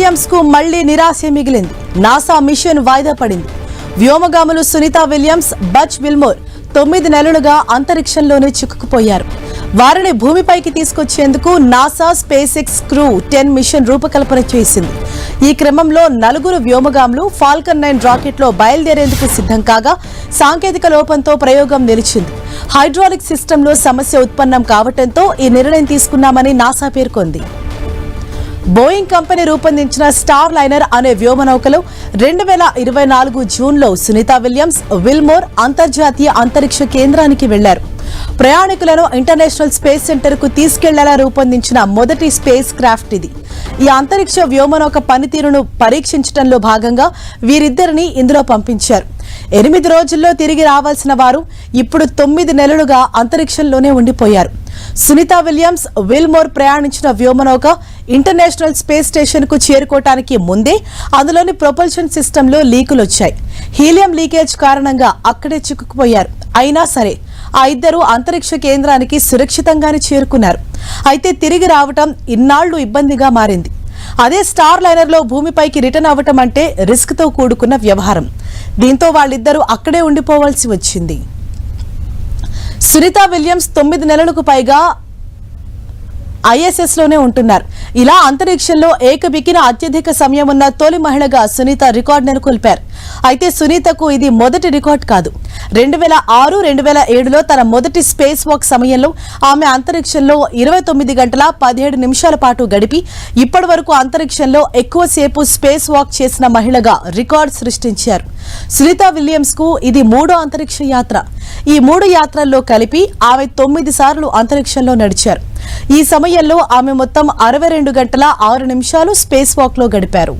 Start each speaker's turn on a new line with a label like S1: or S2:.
S1: Williams కు మళ్లీ నిరాశ మిగిలింది. నాసా మిషన్ వాయిదా పడింది. వ్యోమగాములు సునీత విలియమ్స్, బజ్ విల్మోర్ 9 నెలలుగా అంతరిక్షంలోనే చిక్కుకుపోయారు. వారిని భూమిపైకి తీసుకొచ్చేందుకు NASA SpaceX crew 10 mission రూపకల్పన చేసింది. ఈ క్రమంలో 4 వ్యోమగాములు ఫాల్కన్ 9 రాకెట్లో బయలుదేరేందుకు సిద్ధం కాగా సాంకేతిక లోపంతో ప్రయోగం నిలిచింది. హైడ్రాలిక్ సిస్టంలో సమస్య ఉత్పన్నం కావడంతో ఈ నిర్ణయం తీసుకున్నామని నాసా పేర్కొంది. బోయింగ్ కంపెనీ రూపొందించిన స్టార్ లైనర్ అనే వ్యోమనౌకలో 2024 జూన్లో సునీత విలియమ్స్, విల్మోర్ అంతర్జాతీయ అంతరిక్ష కేంద్రానికి వెళ్లారు. ప్రయాణికులను ఇంటర్నేషనల్ స్పేస్ సెంటర్ కు తీసుకెళ్లేలా రూపొందించిన మొదటి స్పేస్ క్రాఫ్ట్ ఇది. ఈ అంతరిక్ష వ్యోమనౌక పనితీరును పరీక్షించడంలో భాగంగా వీరిద్దరిని ఇందులో పంపించారు. 8 రోజుల్లో తిరిగి రావాల్సిన వారు ఇప్పుడు 9 నెలలుగా అంతరిక్షంలోనే ఉండిపోయారు. సునీత విలియమ్స్, విల్మోర్ ప్రయాణించిన వ్యోమనౌక ఇంటర్నేషనల్ స్పేస్ స్టేషన్ కు చేరుకోవటానికి ముందే అందులోని ప్రొపల్షన్ సిస్టంలో లీకులొచ్చాయి. హీలియం లీకేజ్ కారణంగా అక్కడే చిక్కుకుపోయారు. అయినా సరే ఆ ఇద్దరు అంతరిక్ష కేంద్రానికి సురక్షితంగానే చేరుకున్నారు. అయితే తిరిగి రావటం ఇన్నాళ్లు ఇబ్బందిగా మారింది. అదే స్టార్ లైనర్లో భూమిపైకి రిటర్న్ అవ్వటం అంటే రిస్క్ తో కూడుకున్న వ్యవహారం. దీంతో వాళ్ళిద్దరూ అక్కడే ఉండిపోవాల్సి వచ్చింది. సునీత విలియమ్స్ 9 నెలలకు పైగా ISS లోనే ఉంటున్నారు. ఇలా అంతరిక్షంలో ఏకబికిన అత్యధిక సమయం ఉన్న తొలి మహిళగా సునీత రికార్డు నెలకొల్పారు. అయితే సునీతకు ఇది మొదటి రికార్డు కాదు. 2006, 2007లో తన మొదటి స్పేస్ వాక్ సమయంలో ఆమె అంతరిక్షంలో 29 గంటల 17 నిమిషాల పాటు గడిపి ఇప్పటి వరకు అంతరిక్షంలో ఎక్కువసేపు స్పేస్ వాక్ చేసిన మహిళగా రికార్డు సృష్టించారు. సునీత విలియమ్స్ కు ఇది 3వ అంతరిక్ష యాత్ర. ఈ 3 యాత్రల్లో కలిపి ఆమె 9 సార్లు అంతరిక్షంలో నడిచారు. ఈ సమయంలో ఆమె మొత్తం 62 గంటల 6 నిమిషాలు స్పేస్ వాక్ లో గడిపారు.